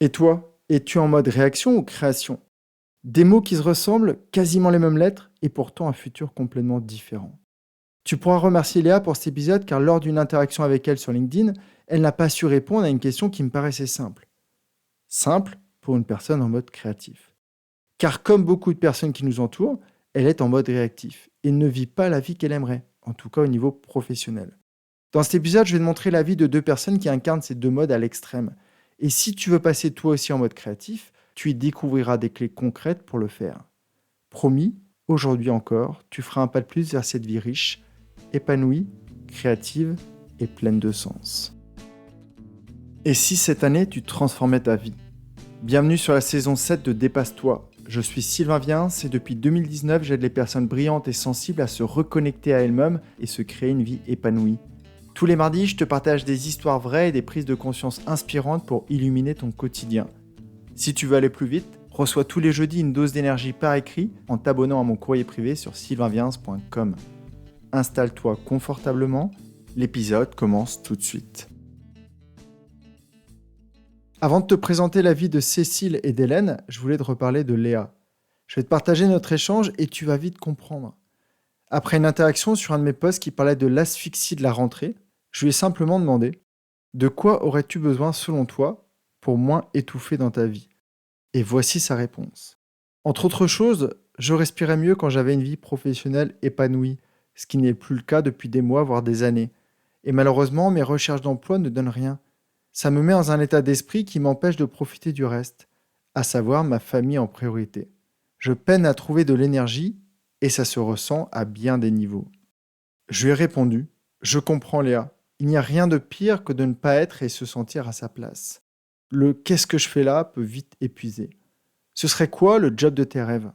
Et toi, es-tu en mode réaction ou création? Des mots qui se ressemblent, quasiment les mêmes lettres, et pourtant un futur complètement différent. Tu pourras remercier Léa pour cet épisode car lors d'une interaction avec elle sur LinkedIn, elle n'a pas su répondre à une question qui me paraissait simple. Simple pour une personne en mode créatif. Car comme beaucoup de personnes qui nous entourent, elle est en mode réactif et ne vit pas la vie qu'elle aimerait, en tout cas au niveau professionnel. Dans cet épisode, je vais te montrer la vie de deux personnes qui incarnent ces deux modes à l'extrême. Et si tu veux passer toi aussi en mode créatif, tu y découvriras des clés concrètes pour le faire. Promis, aujourd'hui encore, tu feras un pas de plus vers cette vie riche, épanouie, créative et pleine de sens. Et si cette année tu transformais ta vie? Bienvenue sur la saison 7 de Dépasse-toi. Je suis Sylvain Viens et depuis 2019, j'aide les personnes brillantes et sensibles à se reconnecter à elles-mêmes et se créer une vie épanouie. Tous les mardis, je te partage des histoires vraies et des prises de conscience inspirantes pour illuminer ton quotidien. Si tu veux aller plus vite, reçois tous les jeudis une dose d'énergie par écrit en t'abonnant à mon courrier privé sur sylvainviens.com. Installe-toi confortablement, l'épisode commence tout de suite. Avant de te présenter la vie de Cécile et d'Hélène, je voulais te reparler de Léa. Je vais te partager notre échange et tu vas vite comprendre. Après une interaction sur un de mes posts qui parlait de l'asphyxie de la rentrée, je lui ai simplement demandé « De quoi aurais-tu besoin selon toi pour moins étouffer dans ta vie ?» Et voici sa réponse. Entre autres choses, je respirais mieux quand j'avais une vie professionnelle épanouie, ce qui n'est plus le cas depuis des mois, voire des années. Et malheureusement, mes recherches d'emploi ne donnent rien. Ça me met dans un état d'esprit qui m'empêche de profiter du reste, à savoir ma famille en priorité. Je peine à trouver de l'énergie et ça se ressent à bien des niveaux. Je lui ai répondu « Je comprends Léa, il n'y a rien de pire que de ne pas être et se sentir à sa place. Le qu'est-ce que je fais là peut vite épuiser. Ce serait quoi le job de tes rêves ?»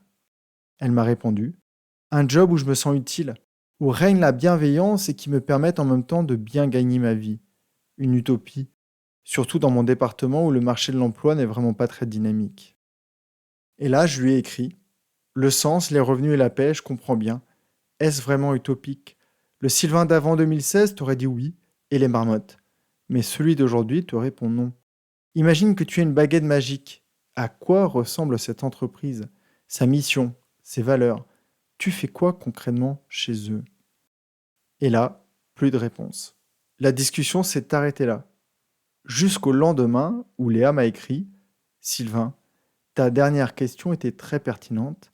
Elle m'a répondu « Un job où je me sens utile, où règne la bienveillance et qui me permette en même temps de bien gagner ma vie. Une utopie, surtout dans mon département où le marché de l'emploi n'est vraiment pas très dynamique. » Et là, je lui ai écrit « Le sens, les revenus et la paix, je comprends bien. Est-ce vraiment utopique? Le Sylvain d'avant 2016 t'aurait dit oui, et les marmottes. Mais celui d'aujourd'hui te répond non. Imagine que tu as une baguette magique. À quoi ressemble cette entreprise? Sa mission, ses valeurs? Tu fais quoi concrètement chez eux? » Et là, plus de réponse. La discussion s'est arrêtée là. Jusqu'au lendemain où Léa m'a écrit « Sylvain, ta dernière question était très pertinente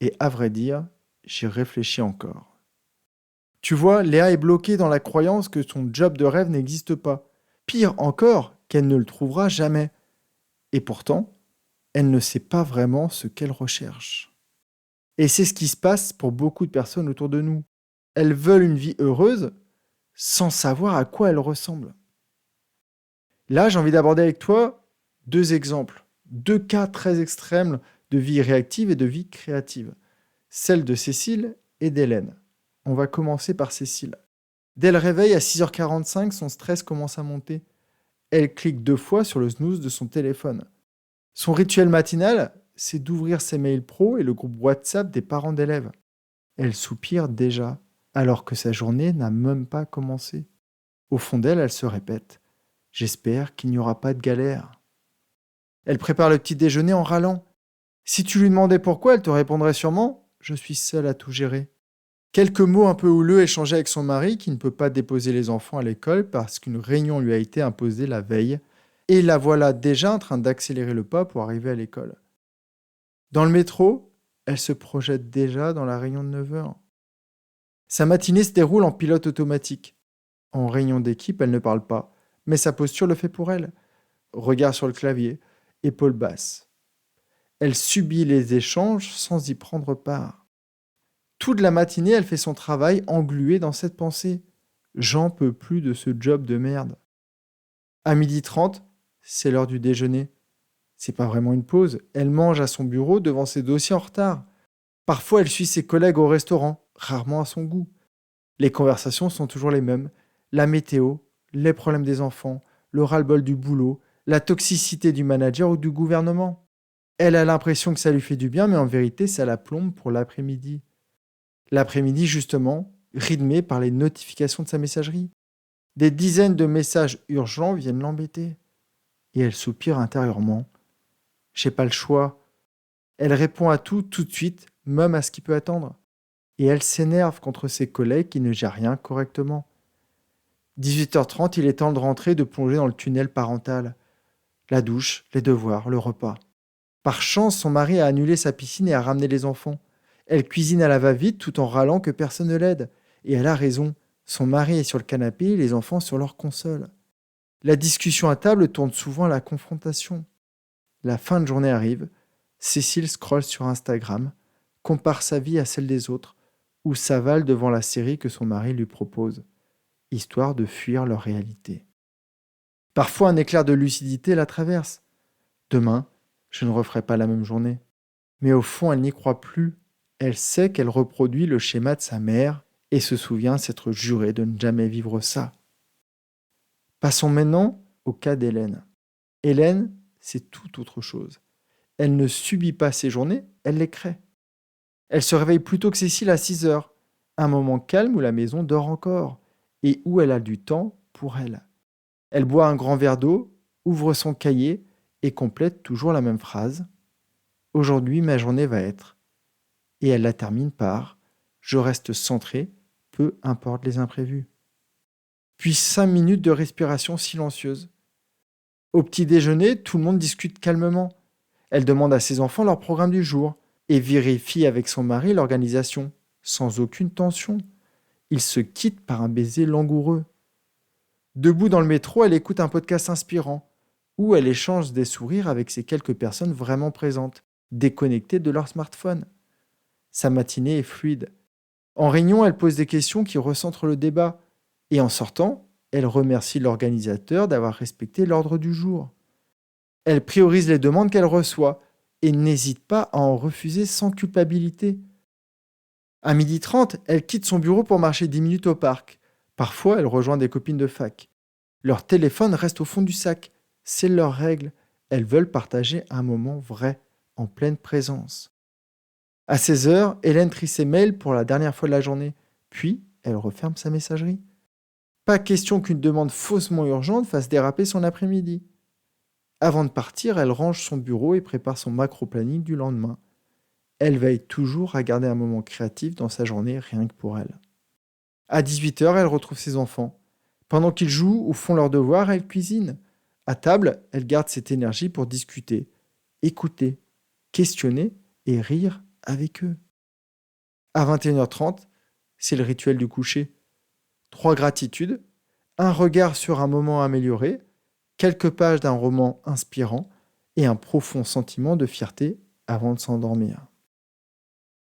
et à vrai dire, j'y réfléchis encore. » Tu vois, Léa est bloquée dans la croyance que son job de rêve n'existe pas. Pire encore, qu'elle ne le trouvera jamais. Et pourtant, elle ne sait pas vraiment ce qu'elle recherche. Et c'est ce qui se passe pour beaucoup de personnes autour de nous. Elles veulent une vie heureuse sans savoir à quoi elle ressemble. Là, j'ai envie d'aborder avec toi deux exemples, deux cas très extrêmes de vie réactive et de vie créative. Celle de Cécile et d'Hélène. On va commencer par Cécile. Dès le réveil, à 6h45, son stress commence à monter. Elle clique 2 fois sur le snooze de son téléphone. Son rituel matinal, c'est d'ouvrir ses mails pro et le groupe WhatsApp des parents d'élèves. Elle soupire déjà, alors que sa journée n'a même pas commencé. Au fond d'elle, elle se répète « J'espère qu'il n'y aura pas de galère ». Elle prépare le petit déjeuner en râlant. Si tu lui demandais pourquoi, elle te répondrait sûrement « Je suis seule à tout gérer ». Quelques mots un peu houleux échangés avec son mari qui ne peut pas déposer les enfants à l'école parce qu'une réunion lui a été imposée la veille. Et la voilà déjà en train d'accélérer le pas pour arriver à l'école. Dans le métro, elle se projette déjà dans la réunion de 9h. Sa matinée se déroule en pilote automatique. En réunion d'équipe, elle ne parle pas, mais sa posture le fait pour elle. Regard sur le clavier, épaules basses. Elle subit les échanges sans y prendre part. Toute la matinée, elle fait son travail engluée dans cette pensée. J'en peux plus de ce job de merde. À 12h30, c'est l'heure du déjeuner. C'est pas vraiment une pause. Elle mange à son bureau devant ses dossiers en retard. Parfois, elle suit ses collègues au restaurant, rarement à son goût. Les conversations sont toujours les mêmes. La météo, les problèmes des enfants, le ras-le-bol du boulot, la toxicité du manager ou du gouvernement. Elle a l'impression que ça lui fait du bien, mais en vérité, ça la plombe pour l'après-midi. L'après-midi, justement, rythmé par les notifications de sa messagerie. Des dizaines de messages urgents viennent l'embêter. et elle soupire intérieurement. J'ai pas le choix. Elle répond à tout de suite, même à ce qui peut attendre. Et elle s'énerve contre ses collègues qui ne gèrent rien correctement. 18h30, il est temps de rentrer et de plonger dans le tunnel parental. La douche, les devoirs, le repas. Par chance, son mari a annulé sa piscine et a ramené les enfants. Elle cuisine à la va-vite tout en râlant que personne ne l'aide. Et elle a raison. Son mari est sur le canapé et les enfants sur leur console. La discussion à table tourne souvent à la confrontation. La fin de journée arrive. Cécile scrolle sur Instagram, compare sa vie à celle des autres ou s'avale devant la série que son mari lui propose, histoire de fuir leur réalité. Parfois, un éclair de lucidité la traverse. Demain, je ne referai pas la même journée. Mais au fond, elle n'y croit plus. Elle sait qu'elle reproduit le schéma de sa mère et se souvient s'être juré de ne jamais vivre ça. Passons maintenant au cas d'Hélène. Hélène, c'est tout autre chose. Elle ne subit pas ses journées, elle les crée. Elle se réveille plus tôt que Cécile à 6h, un moment calme où la maison dort encore et où elle a du temps pour elle. Elle boit un grand verre d'eau, ouvre son cahier et complète toujours la même phrase. Aujourd'hui, ma journée va être. Et elle la termine par je reste centrée, peu importe les imprévus. Puis 5 minutes de respiration silencieuse. Au petit déjeuner, tout le monde discute calmement. Elle demande à ses enfants leur programme du jour et vérifie avec son mari l'organisation, sans aucune tension. Ils se quittent par un baiser langoureux. Debout dans le métro, elle écoute un podcast inspirant, où elle échange des sourires avec ces quelques personnes vraiment présentes, déconnectées de leur smartphone. Sa matinée est fluide. En réunion, elle pose des questions qui recentrent le débat. Et en sortant, elle remercie l'organisateur d'avoir respecté l'ordre du jour. Elle priorise les demandes qu'elle reçoit et n'hésite pas à en refuser sans culpabilité. À 12h30, elle quitte son bureau pour marcher 10 minutes au parc. Parfois, elle rejoint des copines de fac. Leur téléphone reste au fond du sac. C'est leur règle. Elles veulent partager un moment vrai, en pleine présence. À 16h, Hélène trie ses mails pour la dernière fois de la journée. Puis, elle referme sa messagerie. Pas question qu'une demande faussement urgente fasse déraper son après-midi. Avant de partir, elle range son bureau et prépare son macro-planning du lendemain. Elle veille toujours à garder un moment créatif dans sa journée rien que pour elle. À 18h, elle retrouve ses enfants. Pendant qu'ils jouent ou font leurs devoirs, elle cuisine. À table, elle garde cette énergie pour discuter, écouter, questionner et rire avec eux. À 21h30, c'est le rituel du coucher. 3 gratitudes, un regard sur un moment amélioré, quelques pages d'un roman inspirant et un profond sentiment de fierté avant de s'endormir.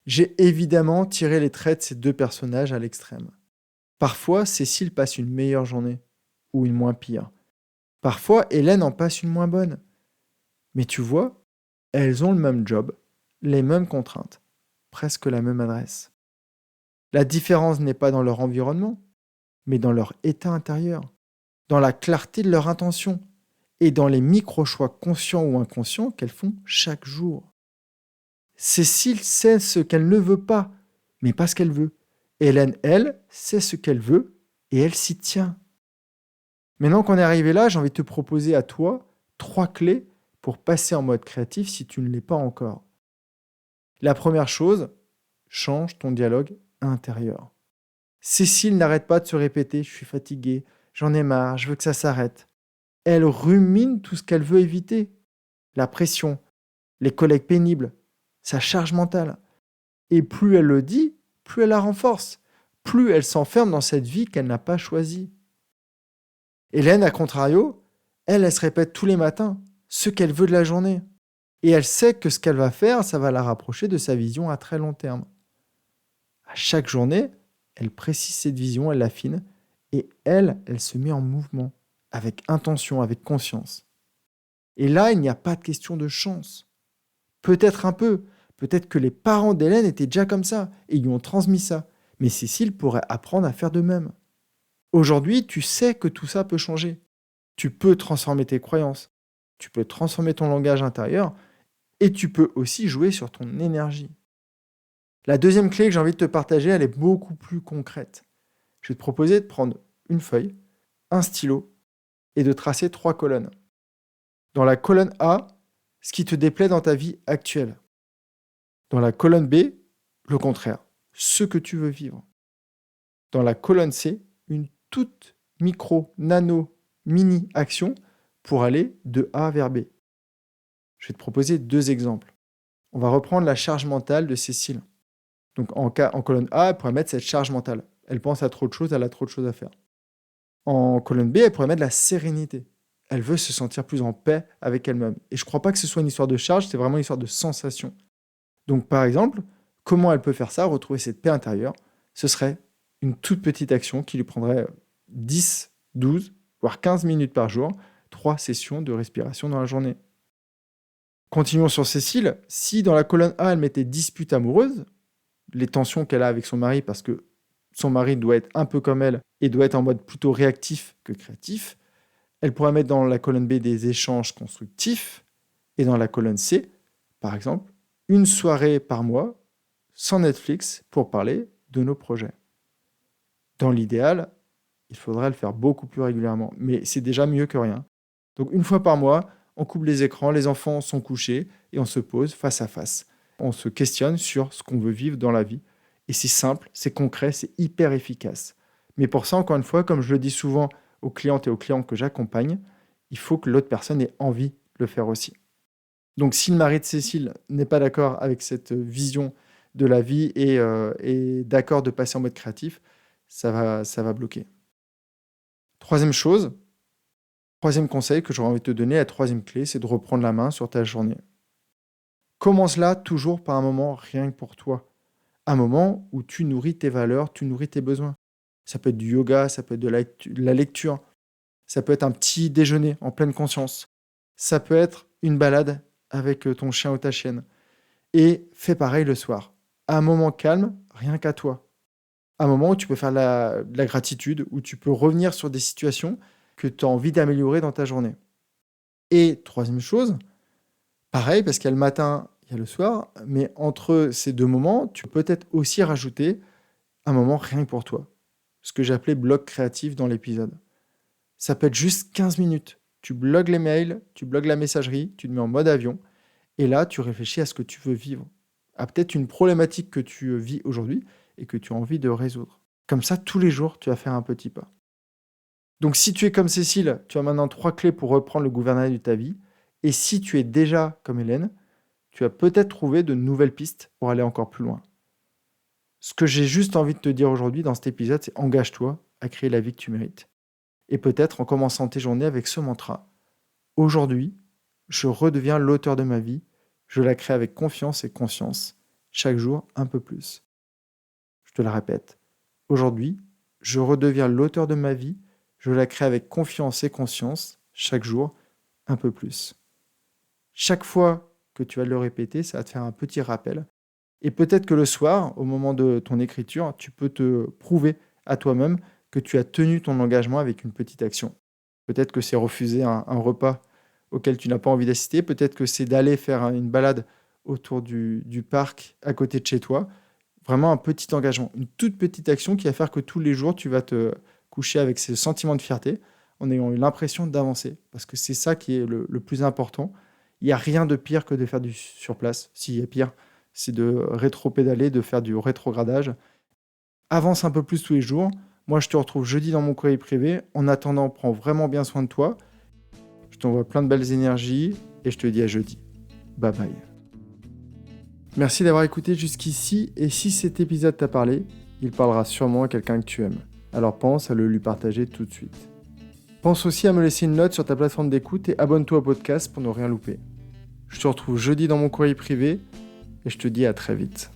J'ai évidemment tiré les traits de ces deux personnages à l'extrême. Parfois, Cécile passe une meilleure journée, ou une moins pire. Parfois, Hélène en passe une moins bonne. Mais tu vois, elles ont le même job, les mêmes contraintes, presque la même adresse. La différence n'est pas dans leur environnement, mais dans leur état intérieur, dans la clarté de leur intention et dans les micro-choix conscients ou inconscients qu'elles font chaque jour. Cécile sait ce qu'elle ne veut pas, mais pas ce qu'elle veut. Hélène, elle, sait ce qu'elle veut et elle s'y tient. Maintenant qu'on est arrivé là, j'ai envie de te proposer à toi 3 clés pour passer en mode créatif si tu ne l'es pas encore. La première chose, change ton dialogue intérieur. Cécile n'arrête pas de se répéter « je suis fatiguée, j'en ai marre, je veux que ça s'arrête ». Elle rumine tout ce qu'elle veut éviter. La pression, les collègues pénibles, sa charge mentale. Et plus elle le dit, plus elle la renforce, plus elle s'enferme dans cette vie qu'elle n'a pas choisie. Hélène, à contrario, elle se répète tous les matins ce qu'elle veut de la journée. Et elle sait que ce qu'elle va faire, ça va la rapprocher de sa vision à très long terme. À chaque journée, elle précise cette vision, elle l'affine, et elle se met en mouvement, avec intention, avec conscience. Et là, il n'y a pas de question de chance. Peut-être un peu, peut-être que les parents d'Hélène étaient déjà comme ça, et lui ont transmis ça, mais Cécile pourrait apprendre à faire de même. Aujourd'hui, tu sais que tout ça peut changer. Tu peux transformer tes croyances, tu peux transformer ton langage intérieur, et tu peux aussi jouer sur ton énergie. La deuxième clé que j'ai envie de te partager, elle est beaucoup plus concrète. Je vais te proposer de prendre une feuille, un stylo, et de tracer 3 colonnes. Dans la colonne A, ce qui te déplaît dans ta vie actuelle. Dans la colonne B, le contraire, ce que tu veux vivre. Dans la colonne C, une toute mini action pour aller de A vers B. Je vais te proposer 2 exemples. On va reprendre la charge mentale de Cécile. Donc en colonne A, elle pourrait mettre cette charge mentale. Elle pense à trop de choses, elle a trop de choses à faire. En colonne B, elle pourrait mettre la sérénité. Elle veut se sentir plus en paix avec elle-même. Et je ne crois pas que ce soit une histoire de charge, c'est vraiment une histoire de sensation. Donc par exemple, comment elle peut faire ça, retrouver cette paix intérieure? Ce serait une toute petite action qui lui prendrait 10, 12, voire 15 minutes par jour, 3 sessions de respiration dans la journée. Continuons sur Cécile. Si dans la colonne A, elle mettait dispute amoureuse, les tensions qu'elle a avec son mari parce que son mari doit être un peu comme elle et doit être en mode plutôt réactif que créatif, elle pourrait mettre dans la colonne B des échanges constructifs et dans la colonne C, par exemple, une soirée par mois sans Netflix pour parler de nos projets. Dans l'idéal, il faudrait le faire beaucoup plus régulièrement, mais c'est déjà mieux que rien. Donc une fois par mois, on coupe les écrans, les enfants sont couchés et on se pose face à face. On se questionne sur ce qu'on veut vivre dans la vie. Et c'est simple, c'est concret, c'est hyper efficace. Mais pour ça, encore une fois, comme je le dis souvent aux clientes et aux clients que j'accompagne, il faut que l'autre personne ait envie de le faire aussi. Donc si le mari de Cécile n'est pas d'accord avec cette vision de la vie et d'accord de passer en mode créatif, ça va bloquer. Troisième conseil que j'aurais envie de te donner, la troisième clé, c'est de reprendre la main sur ta journée. Commence là toujours par un moment rien que pour toi. Un moment où tu nourris tes valeurs, tu nourris tes besoins. Ça peut être du yoga, ça peut être de la lecture, ça peut être un petit déjeuner en pleine conscience, ça peut être une balade avec ton chien ou ta chienne. Et fais pareil le soir. Un moment calme, rien qu'à toi. Un moment où tu peux faire de la gratitude, où tu peux revenir sur des situations que tu as envie d'améliorer dans ta journée. Et troisième chose, pareil, parce qu'il y a le matin, il y a le soir, mais entre ces 2 moments, tu peux peut-être aussi rajouter un moment rien que pour toi. Ce que j'appelais bloc créatif dans l'épisode. Ça peut être juste 15 minutes. Tu bloques les mails, tu bloques la messagerie, tu te mets en mode avion, et là, tu réfléchis à ce que tu veux vivre, à peut-être une problématique que tu vis aujourd'hui et que tu as envie de résoudre. Comme ça, tous les jours, tu vas faire un petit pas. Donc si tu es comme Cécile, tu as maintenant 3 clés pour reprendre le gouvernail de ta vie. Et si tu es déjà comme Hélène, tu as peut-être trouvé de nouvelles pistes pour aller encore plus loin. Ce que j'ai juste envie de te dire aujourd'hui dans cet épisode, c'est engage-toi à créer la vie que tu mérites. Et peut-être en commençant tes journées avec ce mantra. Aujourd'hui, je redeviens l'auteur de ma vie. Je la crée avec confiance et conscience. Chaque jour, un peu plus. Je te la répète. Aujourd'hui, je redeviens l'auteur de ma vie. Je la crée avec confiance et conscience. Chaque jour, un peu plus. Chaque fois que tu vas le répéter, ça va te faire un petit rappel. Et peut-être que le soir, au moment de ton écriture, tu peux te prouver à toi-même que tu as tenu ton engagement avec une petite action. Peut-être que c'est refuser un repas auquel tu n'as pas envie d'assister. Peut-être que c'est d'aller faire une balade autour du parc à côté de chez toi. Vraiment un petit engagement, une toute petite action qui va faire que tous les jours, tu vas te coucher avec ce sentiment de fierté en ayant eu l'impression d'avancer. Parce que c'est ça qui est le plus important. Il n'y a rien de pire que de faire du surplace. S'il y a pire, c'est de rétro-pédaler, de faire du rétrogradage. Avance un peu plus tous les jours. Moi, je te retrouve jeudi dans mon courrier privé. En attendant, prends vraiment bien soin de toi. Je t'envoie plein de belles énergies et je te dis à jeudi. Bye bye. Merci d'avoir écouté jusqu'ici et si cet épisode t'a parlé, il parlera sûrement à quelqu'un que tu aimes. Alors pense à le lui partager tout de suite. Pense aussi à me laisser une note sur ta plateforme d'écoute et abonne-toi au podcast pour ne rien louper. Je te retrouve jeudi dans mon courrier privé et je te dis à très vite.